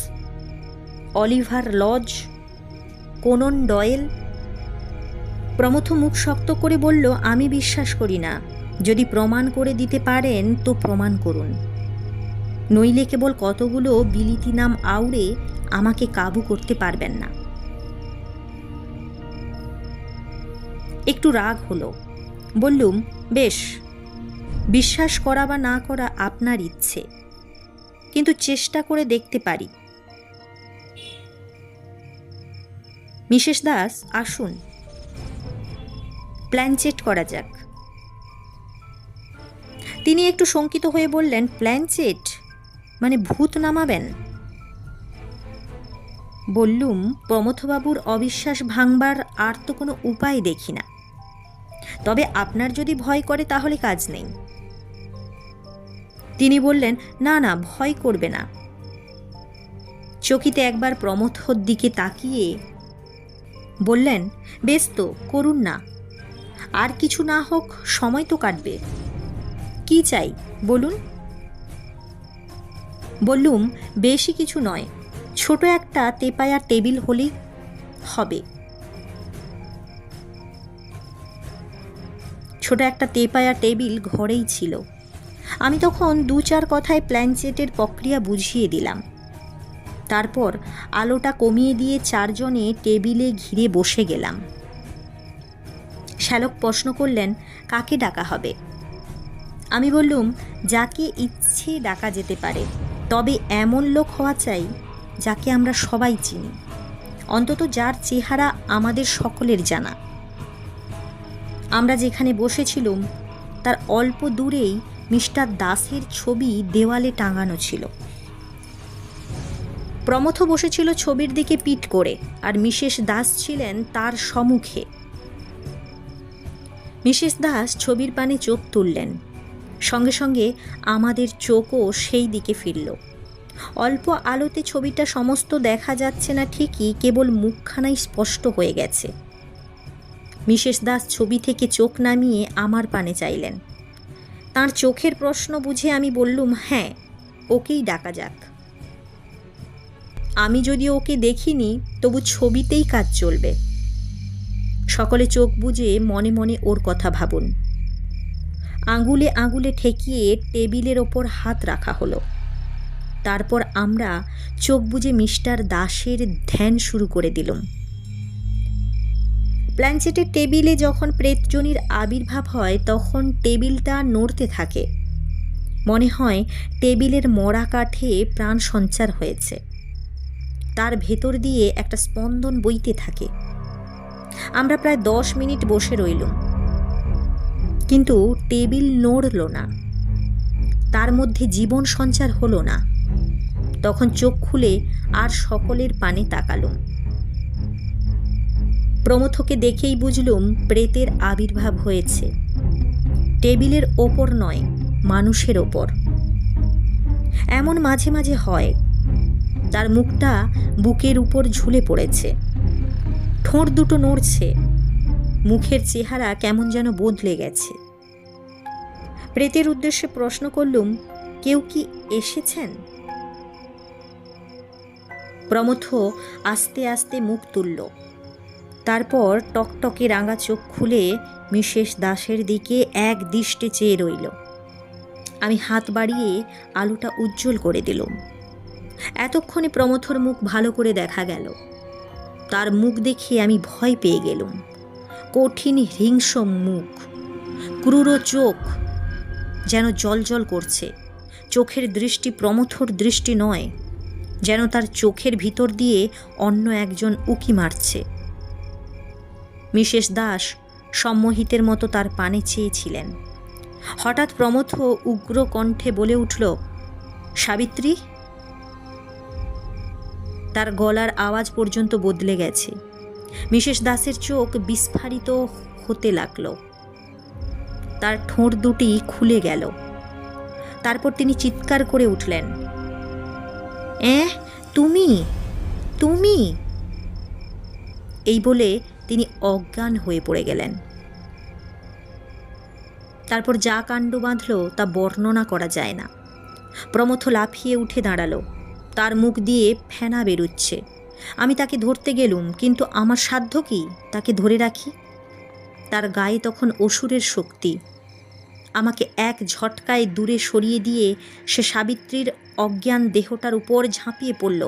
Oliver Lodge, Conan Doyle. Pramatha মুখ শক্ত করে বলল, আমি বিশ্বাস করি না। যদি প্রমাণ করে দিতে পারেন তো প্রমাণ করুন, নইলে কেবল কতগুলো বিলিতি নাম আউড়ে আমাকে কাবু করতে পারবেন না। একটু রাগ হলো। বললুম, বেশ, বিশ্বাস করা বা না করা আপনার ইচ্ছে, কিন্তু চেষ্টা করে দেখতে পারি। মিসেস দাস, আসুন, প্ল্যানচেট করা যাক। তিনি একটু শঙ্কিত হয়ে বললেন, প্ল্যানচেট মানে ভূত নামাবেন? বললুম, প্রমথবাবুর অবিশ্বাস ভাঙবার আর তো কোনো উপায় দেখি না। তবে আপনার যদি ভয় করে তাহলে কাজ নেই। তিনি বললেন, না না, ভয় করবে না। চকিতে একবার প্রমথর দিকে তাকিয়ে বললেন, বেশ তো, করুন না। আর কিছু না হোক, সময় তো কাটবে। কি চাই বলুন? বললুম, বেশি কিছু নয়, ছোট একটা তেপায়া টেবিল হলেই হবে। ছোট একটা তেপায়া টেবিল ঘরেই ছিল। আমি তখন দু চার কথায় প্ল্যানচেটের প্রক্রিয়া বুঝিয়ে দিলাম। তারপর আলোটা কমিয়ে দিয়ে চারজনে টেবিলে ঘিরে বসে গেলাম। শ্যালক প্রশ্ন করলেন, কাকে ডাকা হবে? আমি বললুম, যাকে ইচ্ছে ডাকা যেতে পারে, তবে এমন লোক হওয়া চাই যাকে আমরা সবাই চিনি, অন্তত যার চেহারা আমাদের সকলের জানা। আমরা যেখানে বসেছিলুম তার অল্প দূরেই মিস্টার দাসের ছবি দেওয়ালে টাঙানো ছিল। প্রমথ বসেছিল ছবির দিকে পিঠ করে, আর মিসেস দাস ছিলেন তার সম্মুখে। মিসেস দাস ছবির পানে চোখ তুললেন, সঙ্গে সঙ্গে আমাদের চোখও সেই দিকে ফিরল। অল্প আলোতে ছবিটা সমস্ত দেখা যাচ্ছে না ঠিকই, কেবল মুখখানাই স্পষ্ট হয়ে গেছে। মিসেস দাস ছবি থেকে চোখ নামিয়ে আমার পানে চাইলেন। তার চোখের প্রশ্ন বুঝে আমি বললুম, হ্যাঁ, ওকেই ডাকা যাক। আমি যদি ওকে দেখিনি, তবু ছবিতেই কাজ চলবে। সকলে চোখ বুজে মনে মনে ওর কথা ভাবুন। আঙুলে আঙুলে ঠেকিয়ে টেবিলের ওপর হাত রাখা হলো। তারপর আমরা চোখ বুজে মিস্টার দাসের ধ্যান শুরু করে দিলুম। প্ল্যানচেটের টেবিলে যখন প্রেতজনির আবির্ভাব হয়, তখন টেবিলটা নড়তে থাকে। মনে হয় টেবিলের মরা কাঠে প্রাণ সঞ্চার হয়েছে। তার ভেতর দিয়ে একটা স্পন্দন বইতে থাকে। আমরা প্রায় 10 মিনিট বসে রইলুম, কিন্তু টেবিল নড়ল না, তার মধ্যে জীবন সঞ্চার হলো না। তখন চোখ খুলে আর সকলের পানে তাকালুম। প্রমথকে দেখেই বুঝলুম প্রেতের আবির্ভাব হয়েছে। টেবিলের ওপর নয়, মানুষের ওপর। এমন মাঝে মাঝে হয়। তার মুখটা বুকের উপর ঝুলে পড়েছে, ঠোঁট দুটো নড়ছে, মুখের চেহারা কেমন যেন বদলে গেছে। প্রেতের উদ্দেশ্যে প্রশ্ন করলুম, কেউ কি এসেছেন? প্রমথ আস্তে আস্তে মুখ তুলল। তারপর টকটকে রাঙা চোখ খুলে মিসেস দাসের দিকে এক দৃষ্টে চেয়ে রইল। আমি হাত বাড়িয়ে আলোটা উজ্জ্বল করে দিলাম। এতক্ষণে প্রমথর মুখ ভালো করে দেখা গেল। তার মুখ দেখে আমি ভয় পেয়ে গেলুম। কঠিন হিংস্র মুখ, ক্রূর চোখ, যেন জলজল করছে। চোখের দৃষ্টি প্রমথর দৃষ্টি নয়, যেন তার চোখের ভিতর দিয়ে অন্য একজন উকি মারছে। মিসেস দাস সম্মোহিতের মতো তার পানে চেয়েছিলেন। হঠাৎ প্রমথ উগ্র কণ্ঠে বলে উঠল, সাবিত্রী। তার গলার আওয়াজ পর্যন্ত বদলে গেছে। মিসেস দাসের চোখ বিস্ফারিত হতে লাগলো। তার ঠোঁট দুটি খুলে গেল। তারপর তিনি চিৎকার করে উঠলেন, তুমি তুমি এই বলে তিনি অজ্ঞান হয়ে পড়ে গেলেন। তারপর যা কাণ্ড বাঁধল তা বর্ণনা করা যায় না। প্রমথ লাফিয়ে উঠে দাঁড়ালো। তার মুখ দিয়ে ফেনা বেরুচ্ছে। আমি তাকে ধরতে গেলুম, কিন্তু আমার সাধ্য কি তাকে ধরে রাখি? তার গায়ে তখন অসুরের শক্তি। আমাকে এক ঝটকায় দূরে সরিয়ে দিয়ে সে সাবিত্রীর অজ্ঞান দেহটার উপর ঝাঁপিয়ে পড়ল।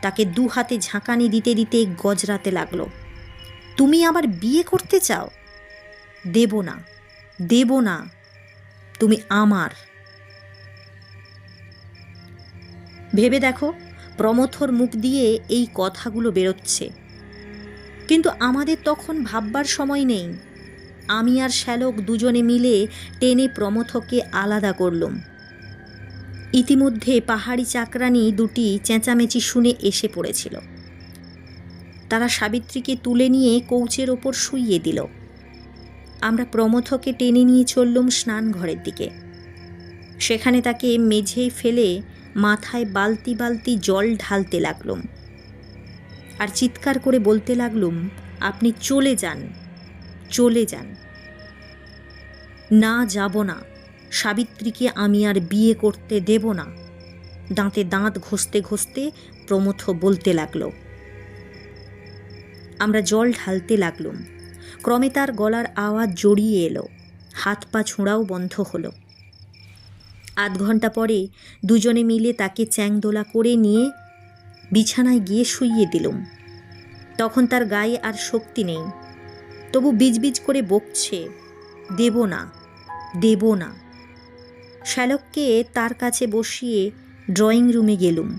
তাকে দু হাতে ঝাঁকানি দিতে দিতে গজরাতে লাগলো, তুমি আবার বিয়ে করতে চাও? দেব না, দেব না, তুমি আমার। ভেবে দেখো, প্রমথর মুখ দিয়ে এই কথাগুলো বেরোচ্ছে, কিন্তু আমাদের তখন ভাববার সময় নেই। আমি আর শ্যালক দুজনে মিলে টেনে প্রমথকে আলাদা করলুম। ইতিমধ্যে পাহাড়ি চাকরানি দুটি চেঁচামেচি শুনে এসে পড়েছিল। তারা সাবিত্রীকে তুলে নিয়ে কৌচের ওপর শুইয়ে দিল। আমরা প্রমথকে টেনে নিয়ে চললুম স্নান ঘরের দিকে। সেখানে তাকে মেঝেয় ফেলে মাথায় বালতি বালতি জল ঢালতে লাগলুম আর চিৎকার করে বলতে লাগলুম, আপনি চলে যান, চলে যান। না, যাব না, সাবিত্রীকে আমি আর বিয়ে করতে দেব না। দাঁতে দাঁত ঘষতে ঘষতে প্রমথ বলতে লাগলো। আমরা জল ঢালতে লাগলুম। ক্রমে তার গলার আওয়াজ জড়িয়ে এলো, হাত পা ছোঁড়াও বন্ধ হলো। আধ ঘন্টা পরে দুজনে মিলে তাকে চ্যাংদোলা করে নিয়ে বিছানায় গিয়ে শুইয়ে দিলুম। তখন তার গায়ে আর শক্তি নেই, তবু বিজবিজ করে বকছে, দেব না, দেব না। শ্যালককে তার কাছে বসিয়ে ড্রয়িং রুমে গেলুম।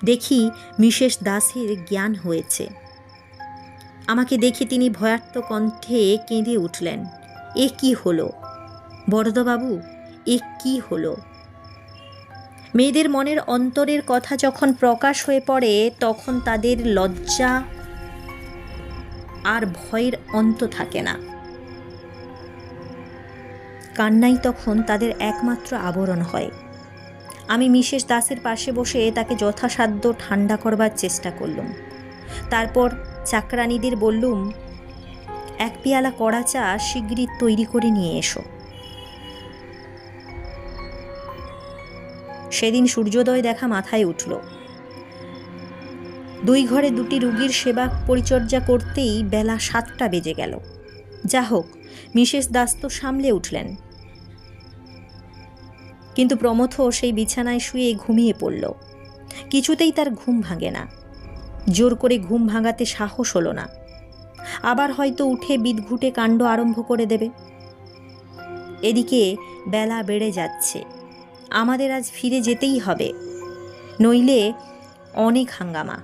দেখি মিসেস দাসের জ্ঞান হয়েছে। আমাকে দেখে তিনি ভয়ার্ত কণ্ঠে কেঁদে উঠলেন, এ কি হলো বরদাবাবু, এ কি হলো? মেয়েদের মনের অন্তরের কথা যখন প্রকাশ হয়ে পড়ে, তখন তাদের লজ্জা আর ভয়ের অন্ত থাকে না। কান্নাই তখন তাদের একমাত্র আবরণ হয়। আমি মিসেস দাসের পাশে বসে তাকে যথাসাধ্য ঠান্ডা করবার চেষ্টা করলুম। তারপর চাকরানীদের বললুম, এক পেয়ালা কড়া চা শিগগিরই তৈরি করে নিয়ে এসো। সেদিন সূর্যোদয় দেখা মাথায় উঠল। দুই ঘরে দুটি রুগীর সেবা পরিচর্যা করতেই বেলা 7টা বেজে গেল। যা হোক, মিসেস দাস তো সামলে উঠলেন, কিন্তু প্রমথ সেই বিছানায় শুয়ে ঘুমিয়ে পড়ল। কিছুতেই তার ঘুম ভাঙে না। জোর করে ঘুম ভাঙাতে সাহস হলো না। আবার হয়তো উঠে বিদঘুটে কাণ্ড আরম্ভ করে দেবে। এদিকে বেলা বেড়ে যাচ্ছে। আমাদের আজ ফিরে যেতেই হবে, নইলে অনেক হাঙ্গামা।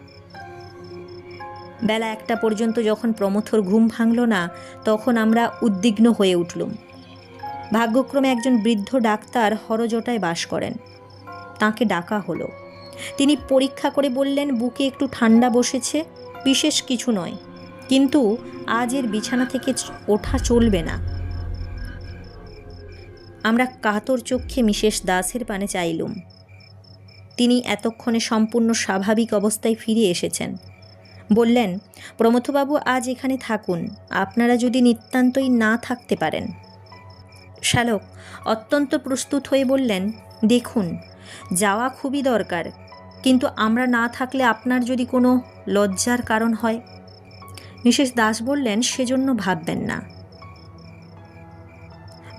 বেলা 1টা পর্যন্ত যখন প্রমথর ঘুম ভাঙল না, তখন আমরা উদ্বিগ্ন হয়ে উঠলুম। ভাগ্যক্রমে একজন বৃদ্ধ ডাক্তার হরজটায় বাস করেন। তাকে ডাকা হলো। তিনি পরীক্ষা করে বললেন, বুকে একটু ঠান্ডা বসেছে, বিশেষ কিছু নয়, কিন্তু আজ এর বিছানা থেকে ওঠা চলবে না। আমরা কাতর চক্ষে মিসেস দাসের পানে চাইলুম। তিনি এতক্ষণে সম্পূর্ণ স্বাভাবিক অবস্থায় ফিরে এসেছেন। বললেন, প্রমথবাবু আজ এখানে থাকুন, আপনারা যদি নিতান্তই না থাকতে পারেন। শ্যালক অত্যন্ত প্রস্তুত হয়ে বললেন, দেখুন, যাওয়া খুবই দরকার, কিন্তু আমরা না থাকলে আপনার যদি কোনো লজ্জার কারণ হয়। মিসেস দাস বললেন, সেজন্য ভাববেন না।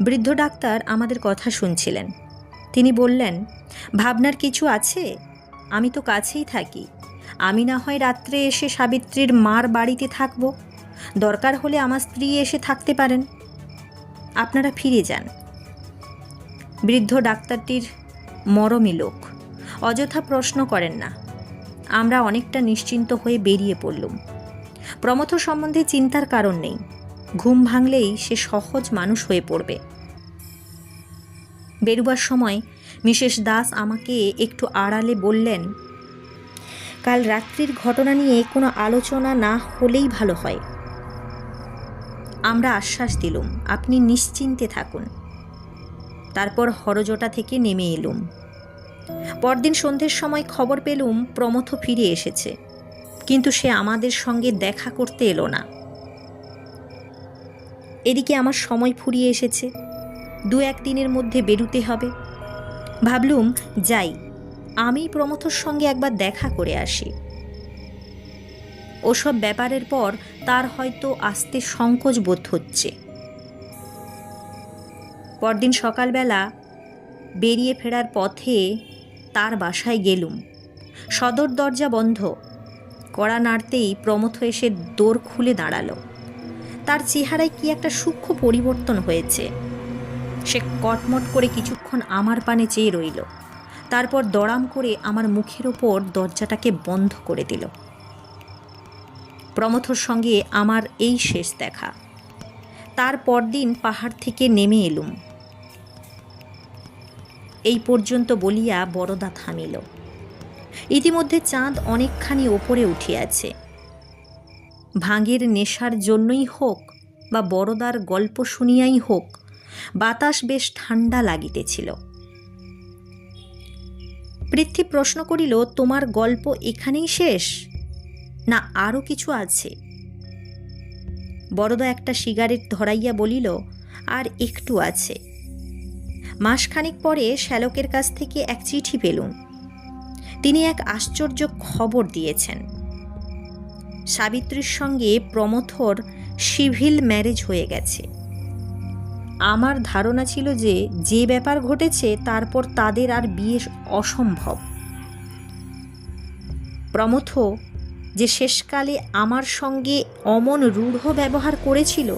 বৃদ্ধ ডাক্তার আমাদের কথা শুনছিলেন। তিনি বললেন, ভাবনার কিছু আছে? আমি তো কাছেই থাকি। আমি না হয় রাত্রে এসে সাবিত্রীর মার বাড়িতে থাকব, দরকার হলে আমার স্ত্রী এসে থাকতে পারেন। আপনারা ফিরে যান। বৃদ্ধ ডাক্তারটির মরমী লোক, অযথা প্রশ্ন করেন না। আমরা অনেকটা নিশ্চিন্ত হয়ে বেরিয়ে পড়লুম। প্রমথ সম্বন্ধে চিন্তার কারণ নেই, ঘুম ভাঙলেই সে সহজ মানুষ হয়ে পড়বে। বেরুবার সময় মিসেস দাস আমাকে একটু আড়ালে বললেন, কাল রাত্রির ঘটনা নিয়ে কোনো আলোচনা না হলেই ভালো হয়। আমরা আশ্বাস দিলুম, আপনি নিশ্চিন্তে থাকুন। তারপর হরজটা থেকে নেমে এলুম। পরদিন সন্ধ্যের সময় খবর পেলুম প্রমথ ফিরে এসেছে, কিন্তু সে আমাদের সঙ্গে দেখা করতে এলো না। এদিকে আমার সময় ফুরিয়ে এসেছে, 2-1 দিনের মধ্যে বেরুতে হবে। ভাবলুম যাই, আমি প্রমথর সঙ্গে একবার দেখা করে আসি। ওসব ব্যাপারের পর তার হয়তো আসতে সংকোচ বোধ হচ্ছে। পরদিন সকালবেলা বেরিয়ে ফেরার পথে তার বাসায় গেলুম। সদর দরজা বন্ধ। কড়া নাড়তেই প্রমথ এসে দোর খুলে দাঁড়ালো। তার চেহারায় কি একটা সূক্ষ্ম পরিবর্তন হয়েছে। সে কটমট করে কিছুক্ষণ আমার পানে চেয়ে রইল, তারপর দড়াম করে আমার মুখের ওপর দরজাটাকে বন্ধ করে দিল। প্রমথর সঙ্গে আমার এই শেষ দেখা। তার পরদিন পাহাড় থেকে নেমে এলুম। এই পর্যন্ত বলিয়া বরদা থামিল। ইতিমধ্যে চাঁদ অনেকখানি ওপরে উঠিয়াছে। ভাঙের নেশার জন্যই হোক বা বরদার গল্প শুনিয়াই হোক, বাতাস বেশ ঠান্ডা লাগিতেছিল। পৃথ্বী প্রশ্ন করিল, তোমার গল্প এখানেই শেষ, না আরও কিছু আছে? বরদা একটা সিগারেট ধরাইয়া বলিল, আর একটু আছে। মাসখানেক পরে শ্যালকের কাছ থেকে এক চিঠি পেলুম। তিনি এক আশ্চর্য খবর দিয়েছেন। সাবিত্রীর সঙ্গে প্রমথর সিভিল ম্যারেজ হয়ে গেছে। আমার ধারণা ছিল যে ব্যাপার ঘটেছে তারপর তাদের আর বিয়ে অসম্ভব। প্রমথ যে শেষকালে আমার সঙ্গে অমন রূঢ় ব্যবহার করেছিল,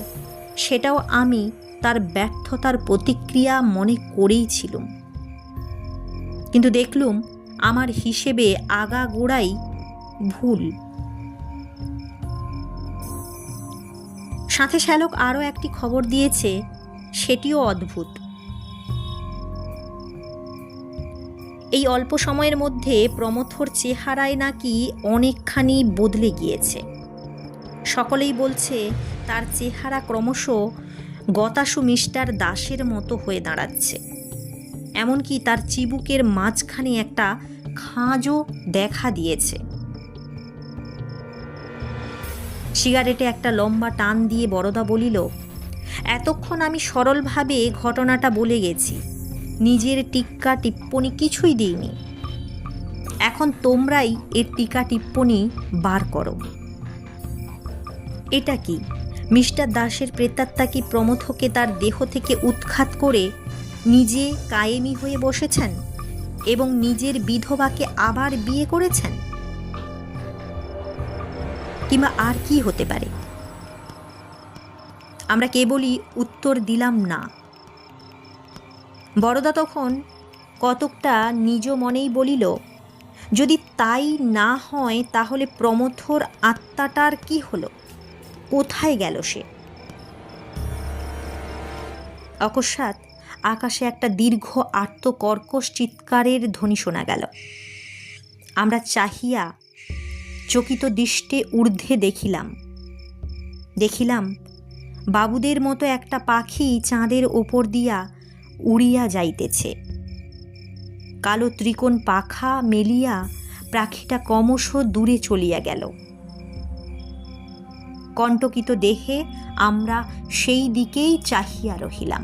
সেটাও আমি তার ব্যর্থতার প্রতিক্রিয়া মনে করেইছিলুম। কিন্তু দেখলুম আমার হিসেবে আগাগোড়াই ভুল। সাথে শ্যালক আরও একটি খবর দিয়েছে, সেটিও অদ্ভুত। এই অল্প সময়ের মধ্যে প্রমথর চেহারায় নাকি অনেকখানি বদলে গিয়েছে। সকলেই বলছে তার চেহারা ক্রমশ গতাসু মিস্টার দাসের মতো হয়ে দাঁড়াচ্ছে। এমনকি তার চিবুকের মাঝখানে একটা খাঁজও দেখা দিয়েছে। সিগারেটে একটা লম্বা টান দিয়ে বরদা বলিল, এতক্ষণ আমি সরলভাবে ঘটনাটা বলে গেছি, নিজের টিক্কা টিপ্পনি কিছুই দিইনি। এখন তোমরাই এর টিকা টিপ্পনি বার করো। এটা কি, মিস্টার দাসের প্রেতাত্মা কি প্রমথকে তার দেহ থেকে উৎখাত করে নিজে কায়েমি হয়ে বসেছেন এবং নিজের বিধবাকে আবার বিয়ে করেছেন? কিংবা আর কি হতে পারে? আমরা কেবলই উত্তর দিলাম না। বরদা তখন কতকটা নিজ মনেই বলিল, যদি তাই না হয় তাহলে প্রমথর আত্মাটার কি হলো, কোথায় গেল সে? অকস্মাৎ আকাশে একটা দীর্ঘ আর্তকর্কশ চিৎকারের ধ্বনি শোনা গেল। আমরা চাহিয়া চকিত দৃষ্টে ঊর্ধ্বে দেখিলাম বাবুদের মতো একটা পাখি চাঁদের ওপর দিয়া উড়িয়া যাইতেছে। কালো ত্রিকোণ পাখা মেলিয়া পাখিটা ক্রমশ দূরে চলিয়া গেল। কণ্টকিত দেহে আমরা সেই দিকেই চাহিয়া রহিলাম।